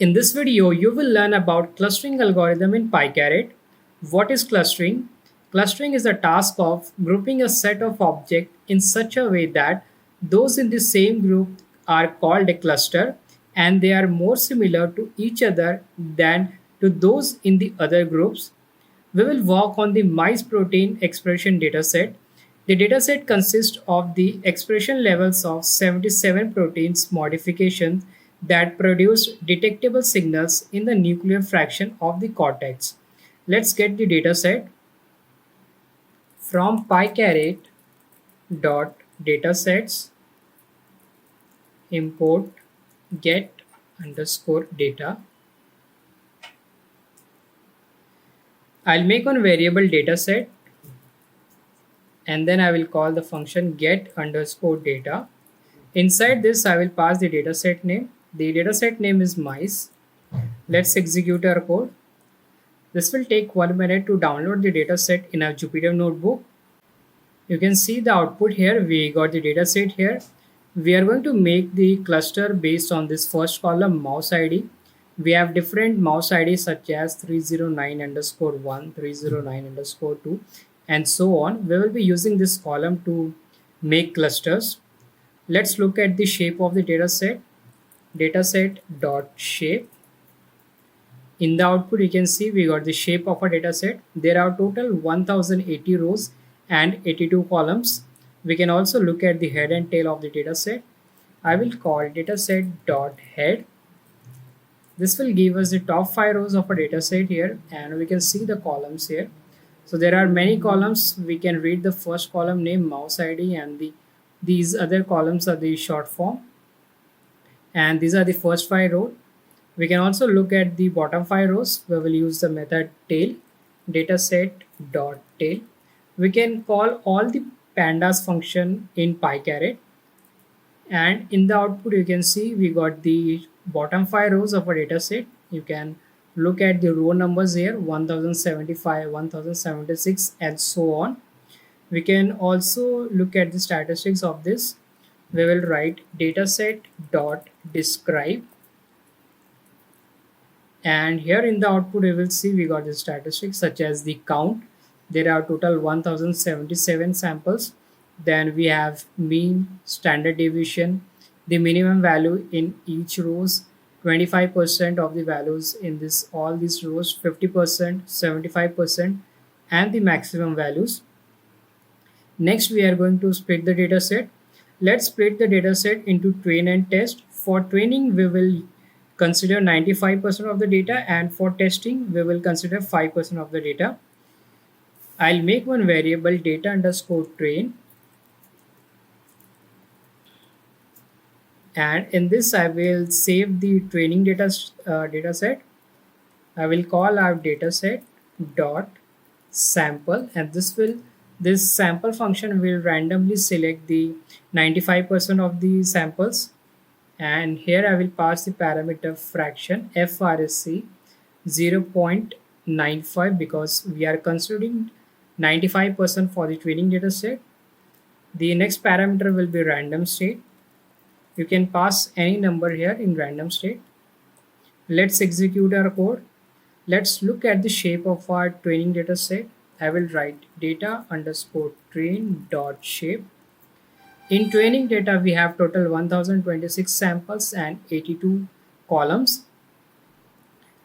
In this video, you will learn about clustering algorithm in PyCaret. What is clustering? Clustering is the task of grouping a set of objects in such a way that those in the same group are called a cluster and they are more similar to each other than to those in the other groups. We will work on the mice protein expression dataset. The dataset consists of the expression levels of 77 proteins modifications that produce detectable signals in the nuclear fraction of the cortex. Let's get the dataset from pycaret.datasets import get underscore data. I'll make one variable dataset and then I will call the function get underscore data. Inside this, I will pass the dataset name. The dataset name is mice. Let's execute our code. This will take 1 minute to download the dataset in our Jupyter notebook. You can see the output here. We got the dataset here. We are going to make the cluster based on this first column mouse ID. We have different mouse IDs such as 309 underscore 1, 309 underscore 2, and so on. We will be using this column to make clusters. Let's look at the shape of the dataset. Dataset dot shape. In the output, you can see we got the shape of a dataset. There are total 1080 rows and 82 columns. We can also look at the head and tail of the dataset. I will call dataset dot head. This will give us the top 5 rows of a dataset here, and we can see the columns here. So there are many columns. We can read the first column name mouse ID, and these other columns are the short form, and these are the first 5 rows. We can also look at the bottom 5 rows. We will use the method tail, dataset dot tail. We can call all the pandas function in pycaret, and in the output you can see we got the bottom 5 rows of a dataset. You can look at the row numbers here, 1075, 1076, and so on. We can also look at the statistics of this. We will write dataset dot describe, and here in the output you will see we got the statistics such as the count. There are total 1077 samples. Then we have mean, standard deviation, the minimum value in each rows, 25% of the values in this all these rows, 50%, 75%, and the maximum values. Next, we are going to split the dataset. Let's split the dataset into train and test. For training, we will consider 95% of the data, and for testing, we will consider 5% of the data. I'll make one variable data underscore train, and in this I will save the training dataset. I will call our dataset dot sample, and this sample function will randomly select the 95% of the samples, and here I will pass the parameter fraction FRSC 0.95 because we are considering 95% for the training dataset. The next parameter will be random state. You can pass any number here in random state. Let's execute our code. Let's look at the shape of our training dataset. I will write data underscore train dot shape. In training data, we have total 1026 samples and 82 columns.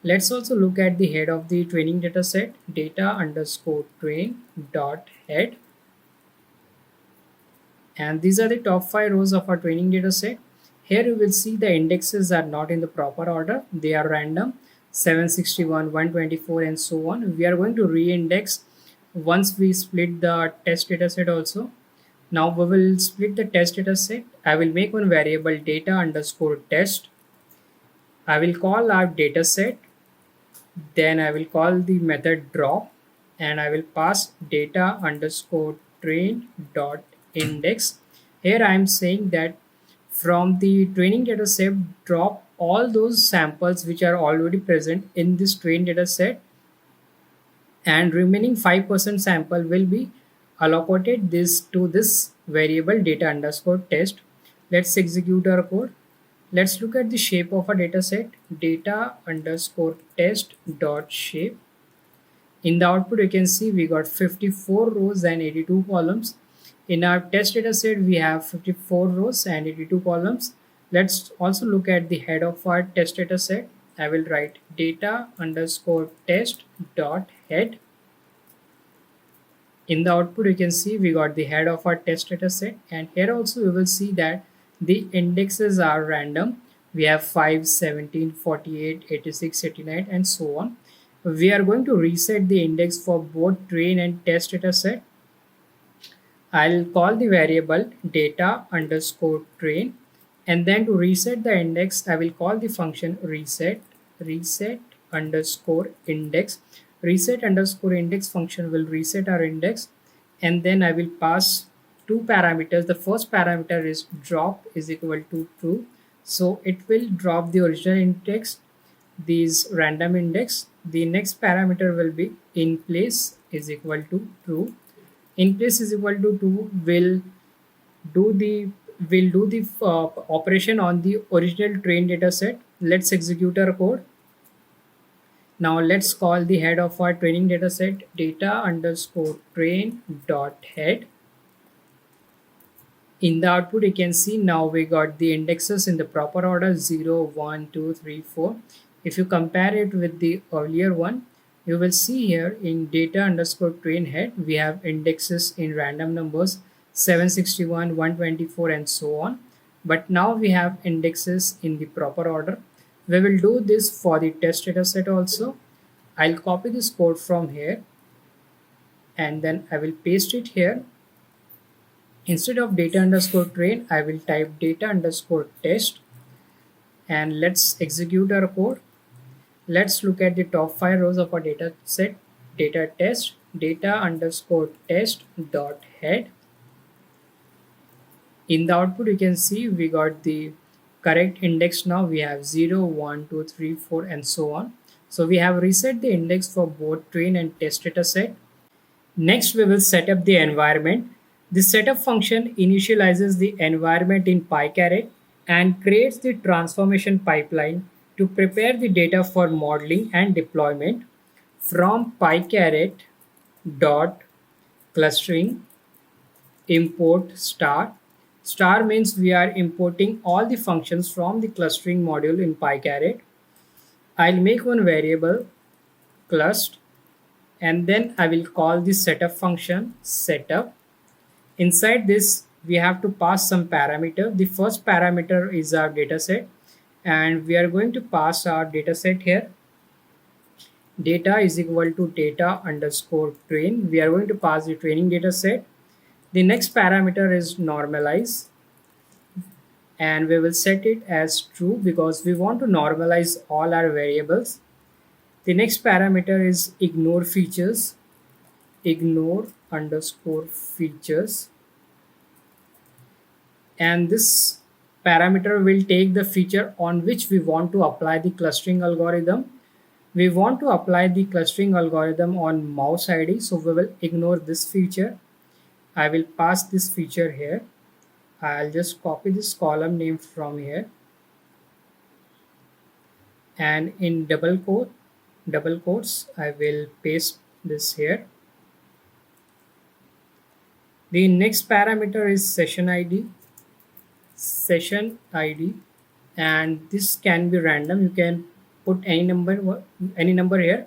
Let's also look at the head of the training dataset, data underscore train dot head. And these are the top 5 rows of our training dataset. Here you will see the indexes are not in the proper order. They are random, 761, 124, and so on. We are going to re-index once we split the test dataset also. Now we will split the test dataset. I will make one variable data underscore test. I will call our dataset. Then I will call the method drop, and I will pass data underscore train dot index. Here I am saying that from the training dataset, drop all those samples which are already present in this train dataset, and remaining 5% sample will be allocated this to this variable data underscore test. Let's execute our code. Let's look at the shape of a data set. Data underscore test dot shape. In the output, you can see we got 54 rows and 82 columns. In our test data set, we have 54 rows and 82 columns. Let's also look at the head of our test data set. I will write data underscore test dot head. In the output, you can see we got the head of our test data set, and here also we will see that the indexes are random. We have 5, 17, 48, 86, 89, and so on. We are going to reset the index for both train and test data set. I'll call the variable data underscore train, and then to reset the index I will call the function reset underscore index. Reset underscore index function will reset our index, and then I will pass two parameters. The first parameter is drop is equal to true, so it will drop the original index, these random index. The next parameter will be in place is equal to true. In place is equal to 2 do the will do the operation on the original train data set. Let's execute our code. Now let's call the head of our training data set data underscore train dot head. In the output, you can see now we got the indexes in the proper order 0, 1, 2, 3, 4. If you compare it with the earlier one, you will see here in data underscore train head, we have indexes in random numbers 761, 124, and so on. But now we have indexes in the proper order. We will do this for the test data set also. I'll copy this code from here and then I will paste it here. Instead of data underscore train, I will type data underscore test, and let's execute our code. Let's look at the top 5 rows of our data set. Data test, data underscore test dot head. In the output, you can see we got the correct index now. We have 0, 1, 2, 3, 4, and so on. So we have reset the index for both train and test data set. Next, we will set up the environment. The setup function initializes the environment in PyCaret and creates the transformation pipeline to prepare the data for modeling and deployment. From PyCaret dot clustering import star. Star means we are importing all the functions from the clustering module in PyCaret. I'll make one variable clust, and then I will call the setup function setup. Inside this, we have to pass some parameter. The first parameter is our dataset, and we are going to pass our dataset here. Data is equal to data underscore train. We are going to pass the training dataset. The next parameter is normalize, and we will set it as true because we want to normalize all our variables. The next parameter is ignore features. Ignore underscore features, and this parameter will take the feature on which we want to apply the clustering algorithm. We want to apply the clustering algorithm on mouse ID, so we will ignore this feature. I will pass this feature here. I'll just copy this column name from here, and in double quotes I will paste this here. The next parameter is session ID. And this can be random. You can put any number here.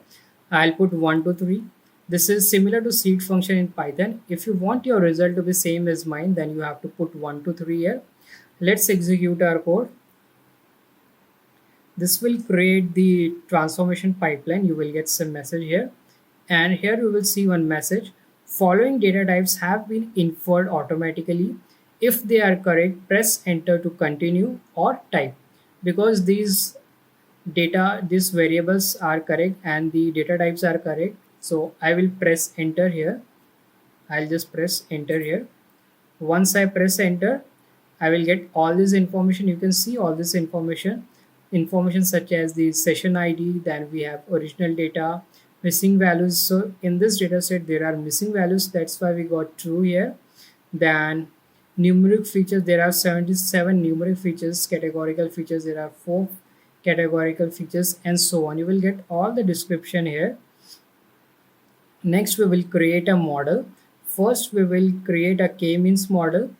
I'll put 1 to 3. This is similar to seed function in Python. If you want your result to be same as mine, then you have to put 1 to 3 here. Let's execute our code. This will create the transformation pipeline. You will get some message here, and here you will see one message. Following data types have been inferred automatically. If they are correct, press enter to continue or type. Because these variables are correct and the data types are correct, so I will press enter here. I'll just press enter here. Once I press enter, I will get all this information. You can see all this information such as the session ID, then we have original data, missing values. So in this data set there are missing values, that's why we got true here. Then Numeric features, there are 77 numeric features. Categorical features, there are 4 categorical features, and so on. You will get all the description here. Next, we will create a model. First, we will create a k-means model.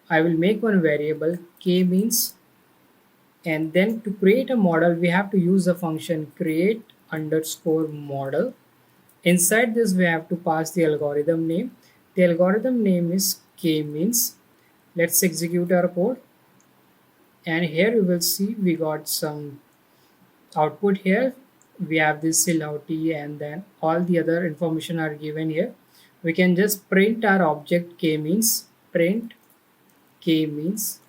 I will make one variable k-means, and then to create a model, we have to use the function create underscore model. Inside this, we have to pass the algorithm name. The algorithm name is k-means. Let's execute our code, and here you will see we got some output here. We have this CLOT, and then all the other information are given here. We can just print our object k-means, print k-means,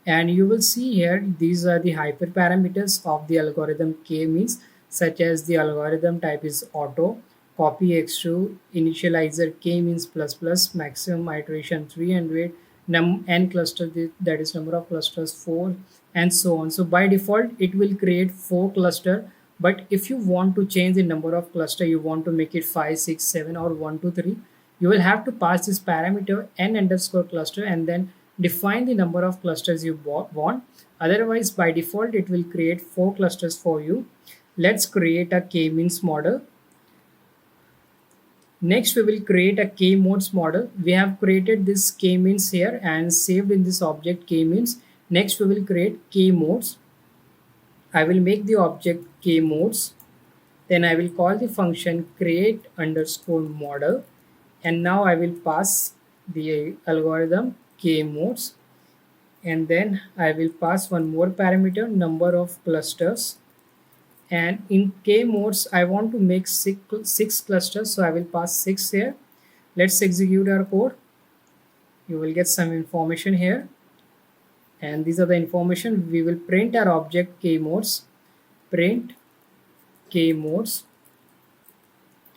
and you will see here these are the hyperparameters of the algorithm k-means, such as the algorithm type is auto, copy extrude, initializer k-means plus plus, maximum iteration 300, n cluster, that is number of clusters 4, and so on. So by default it will create 4 cluster, but if you want to change the number of cluster, you want to make it 5, 6, 7, or 1, 2, 3, you will have to pass this parameter n underscore cluster and then define the number of clusters you want. Otherwise, by default it will create 4 clusters for you. Let's create a k-means model. Next, we will create a k-modes model. We have created this k-means here and saved in this object k-means. Next, we will create k-modes. I will make the object k-modes. Then I will call the function create underscore model. And now I will pass the algorithm k-modes. And then I will pass one more parameter, number of clusters. And in k-modes, I want to make six clusters, so I will pass 6 here. Let's execute our code. You will get some information here, and these are the information. We will print our object k-modes, print k-modes.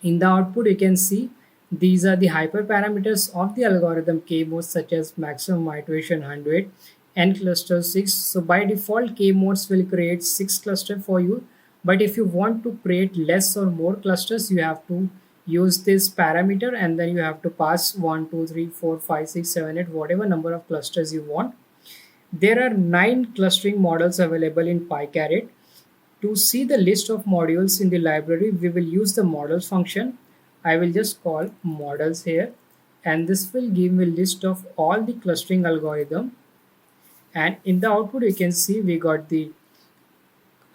In the output, you can see these are the hyperparameters of the algorithm k-modes, such as maximum iteration 100, n cluster 6. So by default, k-modes will create 6 cluster for you. But if you want to create less or more clusters, you have to use this parameter, and then you have to pass 1, 2, 3, 4, 5, 6, 7, 8, whatever number of clusters you want. There are 9 clustering models available in PyCaret. To see the list of modules in the library, we will use the models function. I will just call models here, and this will give me a list of all the clustering algorithm. And in the output, you can see we got the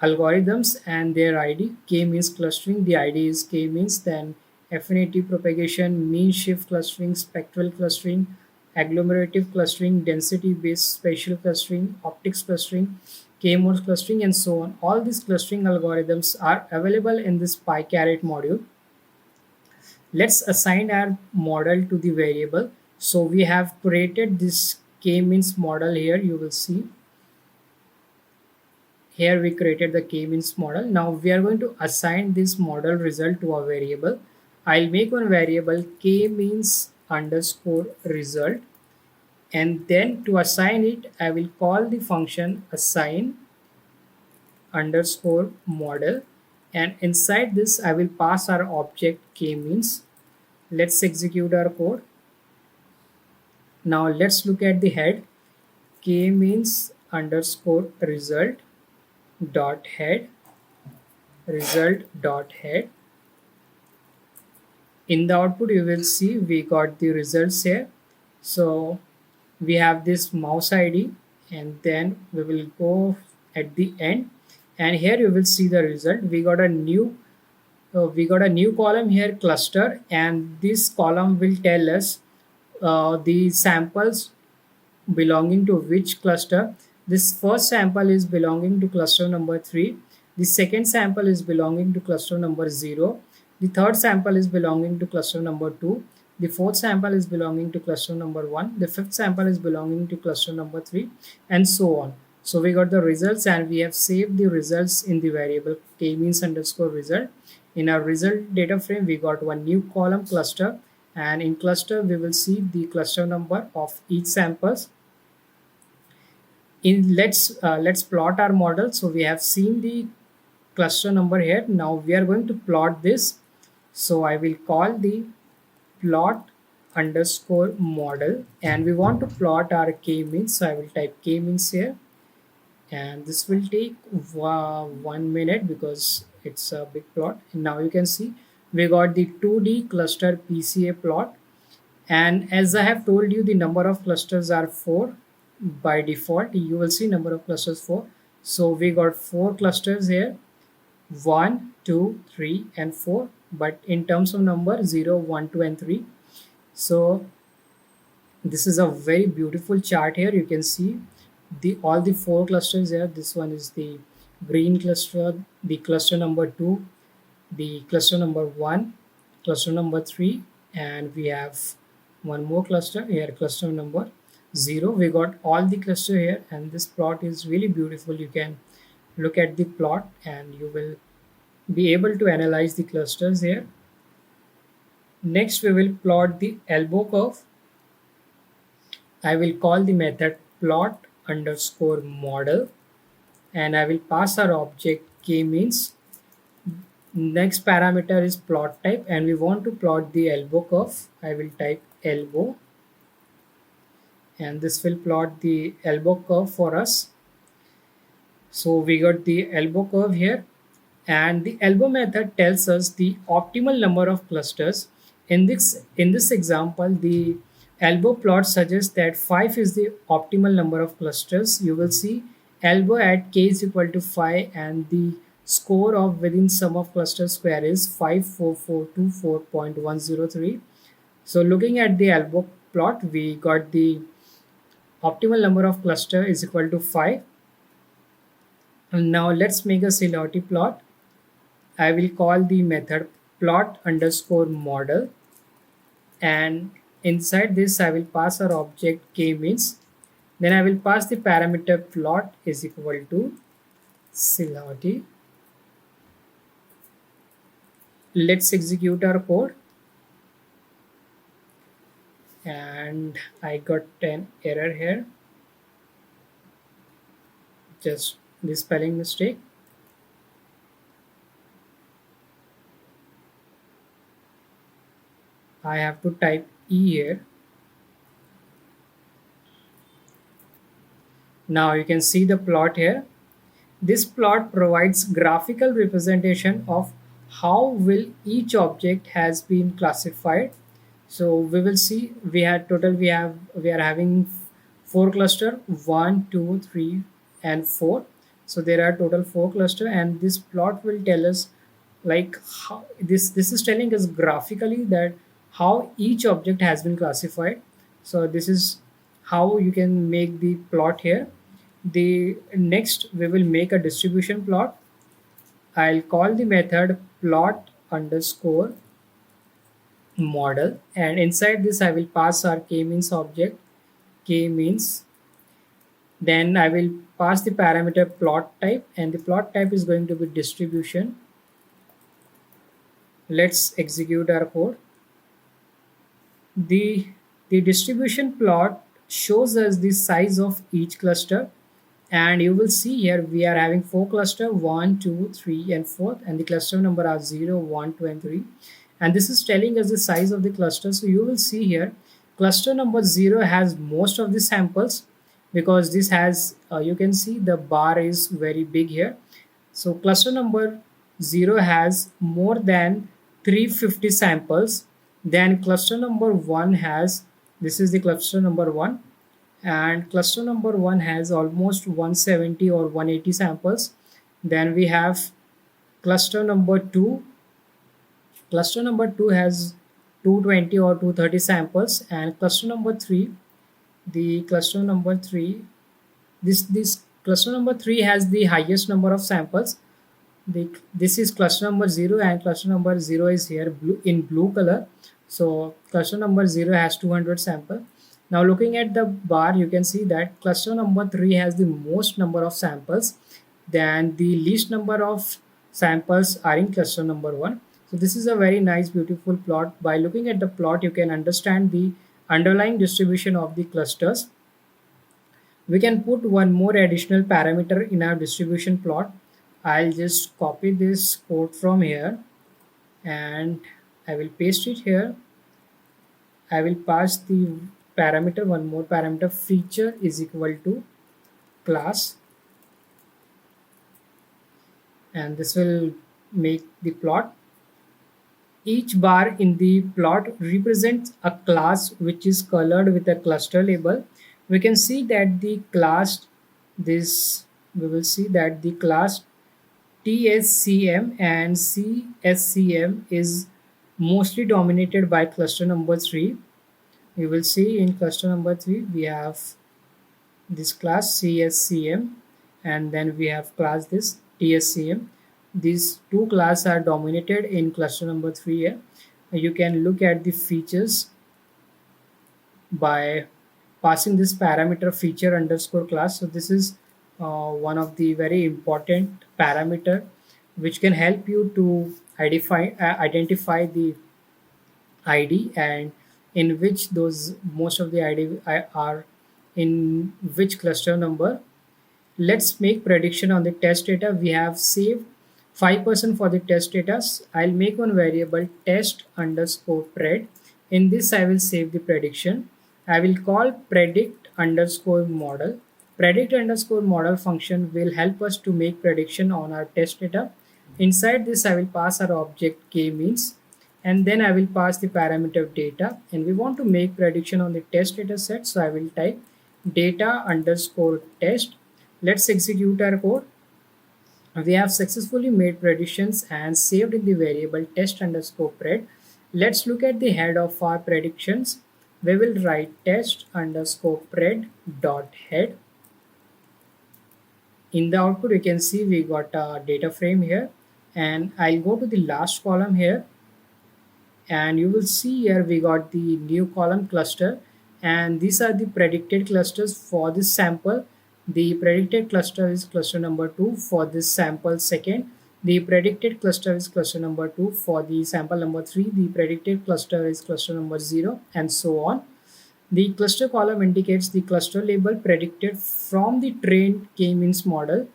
algorithms and their ID. K means clustering, the ID is K means, then affinity propagation, mean shift clustering, spectral clustering, agglomerative clustering, density based spatial clustering, optics clustering, K-modes clustering, and so on. All these clustering algorithms are available in this PyCaret module. Let's assign our model to the variable. So we have created this k-means model here. You will see here we created the k-means model. Now we are going to assign this model result to a variable. I'll make one variable k-means underscore result, and then to assign it, I will call the function assign underscore model, and inside this I will pass our object k-means. Let's execute our code. Now let's look at the head. K-means underscore result dot head, result dot head. In the output, you will see we got the results here. So we have this mouse ID, and then we will go at the end, and here you will see the result. We got a new column here, cluster, and this column will tell us the samples belonging to which cluster. This first sample is belonging to cluster number 3. The second sample is belonging to cluster number 0. The third sample is belonging to cluster number 2. The fourth sample is belonging to cluster number 1. The fifth sample is belonging to cluster number 3, and so on. So we got the results, and we have saved the results in the variable k-means underscore result. In our result data frame, we got one new column, cluster, and in cluster we will see the cluster number of each samples. Let's plot our model. So we have seen the cluster number here. Now we are going to plot this. So I will call the plot underscore model, and we want to plot our k-means. So I will type k-means here, and this will take 1 minute because it's a big plot. And now you can see we got the 2D cluster PCA plot, and as I have told you, the number of clusters are 4 by default. You will see number of clusters 4. So we got 4 clusters here, 1, 2, 3, and 4. But in terms of number, 0, 1, 2, and 3. So this is a very beautiful chart here. You can see the all the 4 clusters here. This one is the green cluster, the cluster number 2, the cluster number 1, cluster number 3, and we have one more cluster here, cluster number 0. We got all the cluster here, and this plot is really beautiful. You can look at the plot and you will be able to analyze the clusters here. Next we will plot the elbow curve. I will call the method plot underscore model, and I will pass our object k-means. Next parameter is plot type, and we want to plot the elbow curve. I will type elbow, and this will plot the elbow curve for us. So we got the elbow curve here, and the elbow method tells us the optimal number of clusters. In this example, the elbow plot suggests that 5 is the optimal number of clusters. You will see elbow at k is equal to 5, and the score of within sum of cluster square is 54424.103. So looking at the elbow plot, we got the optimal number of cluster is equal to 5. And now let's make a similarity plot. I will call the method plot underscore model, and inside this I will pass our object k-means. Then I will pass the parameter plot is equal to similarity. Let's execute our code, and I got an error here, just this spelling mistake. I have to type E here. Now you can see the plot here. This plot provides graphical representation of how will each object has been classified. So we will see we are having 4 cluster, 1, 2, 3, and 4. So there are total 4 cluster, and this plot will tell us like how this is telling us graphically that how each object has been classified. So this is how you can make the plot here. The next we will make a distribution plot. I'll call the method plot underscore model, and inside this I will pass our k-means object, k-means. Then I will pass the parameter plot type, and the plot type is going to be distribution. Let's execute our code. The distribution plot shows us the size of each cluster, and you will see here we are having 4 cluster, 1, 2, 3, and 4, and the cluster number are 0, 1, 2, and 3, and this is telling us the size of the cluster. So you will see here cluster number 0 has most of the samples, because this has you can see the bar is very big here. So cluster number 0 has more than 350 samples. Then cluster number 1 has, this is the cluster number 1, and cluster number 1 has almost 170 or 180 samples. Then we have cluster number 2. Cluster number 2 has 220 or 230 samples, and cluster number 3, the cluster number 3, this cluster number 3 has the highest number of samples. This is cluster number 0, and cluster number 0 is here in blue color. So cluster number 0 has 200 sample. Now looking at the bar, you can see that cluster number 3 has the most number of samples, then the least number of samples are in cluster number 1. So this is a very nice beautiful plot. By looking at the plot, you can understand the underlying distribution of the clusters. We can put one more additional parameter in our distribution plot. I'll just copy this code from here, and I will paste it here. I will pass the parameter, one more parameter, feature is equal to class, and this will make the plot. Each bar in the plot represents a class which is colored with a cluster label. We can see that the class, this we will see that the class TSCM and CSCM is mostly dominated by cluster number 3. You will see in cluster number 3 we have this class CSCM, and then we have class this TSCM. These two classes are dominated in cluster number 3 here. You can look at the features by passing this parameter feature underscore class. So this is one of the very important parameter which can help you to identify the ID, and in which those most of the ID are in which cluster number. Let's make prediction on the test data. We have saved 5% for the test data. I'll make one variable test underscore pred. In this, I will save the prediction. I will call predict underscore model. Predict underscore model function will help us to make prediction on our test data. Inside this, I will pass our object k-means, and then I will pass the parameter data, and we want to make prediction on the test data set. So I will type data underscore test. Let's execute our code. We have successfully made predictions and saved in the variable test underscore pred. Let's look at the head of our predictions. We will write test underscore pred dot head. In the output, you can see we got a data frame here, and I'll go to the last column here, and you will see here we got the new column cluster, and these are the predicted clusters for this sample. The predicted cluster is cluster number 2 for this sample second. The predicted cluster is cluster number 2 for the sample number 3. The predicted cluster is cluster number 0, and so on. The cluster column indicates the cluster label predicted from the trained k-means model.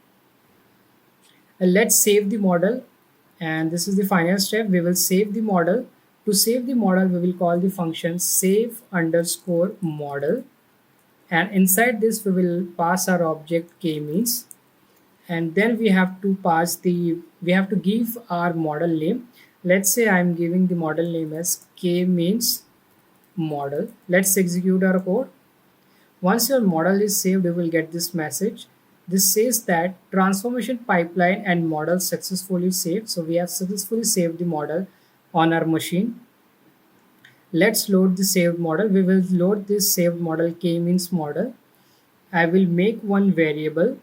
Let's save the model, and this is the final step. We will save the model. To save the model, we will call the function save underscore model, and inside this we will pass our object k-means, and then we have to give our model name. Let's say I'm giving the model name as k-means model. Let's execute our code. Once your model is saved, you will get this message. This says that transformation pipeline and model successfully saved. So we have successfully saved the model on our machine. Let's load the saved model. We will load this saved model k-means model. I will make one variable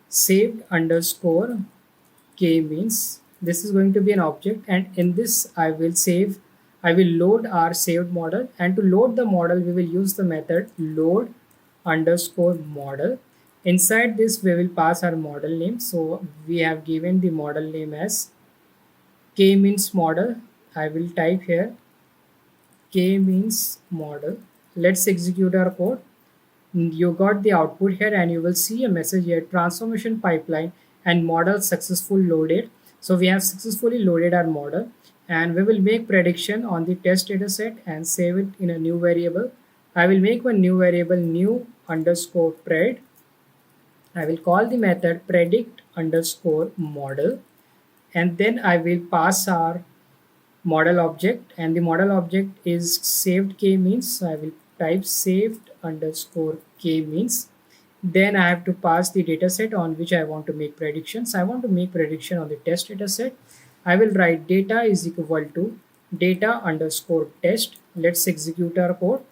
saved underscore k-means. This is going to be an object, and in this I will load our saved model, and to load the model we will use the method load underscore model. Inside this we will pass our model name. So we have given the model name as k-means model. I will type here k-means model. Let's execute our code. You got the output here, and you will see a message here, transformation pipeline and model successful loaded. So we have successfully loaded our model, and we will make prediction on the test data set and save it in a new variable. I will make one new variable new underscore pred. I will call the method predict underscore model, and then I will pass our model object, and the model object is saved k-means. So I will type saved underscore k-means. Then I have to pass the data set on which I want to make predictions. I want to make prediction on the test data set. I will write data is equal to data underscore test. Let's execute our code.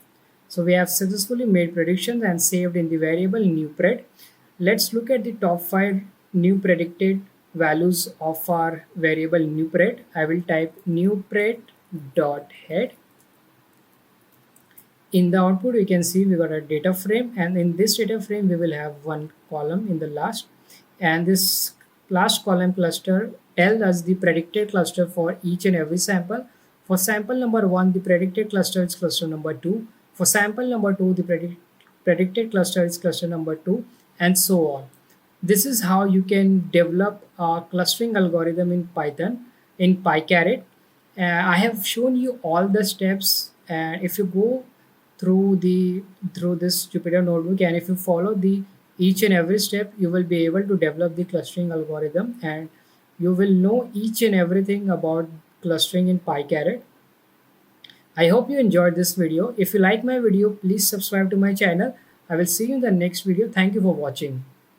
So we have successfully made predictions and saved in the variable new pred. Let's look at the top 5 new predicted values of our variable new pred. I will type new pred dot head. In the output, we can see we got a data frame, and in this data frame we will have one column in the last, and this last column cluster tells us the predicted cluster for each and every sample. For sample number 1, the predicted cluster is cluster number 2. For sample number 2, the predicted cluster is cluster number 2, and so on. This is how you can develop a clustering algorithm in Python in PyCaret. I have shown you all the steps And if you go through this Jupyter notebook, and if you follow the each and every step, you will be able to develop the clustering algorithm, and you will know each and everything about clustering in PyCaret. I hope you enjoyed this video. If you like my video, please subscribe to my channel. I will see you in the next video. Thank you for watching.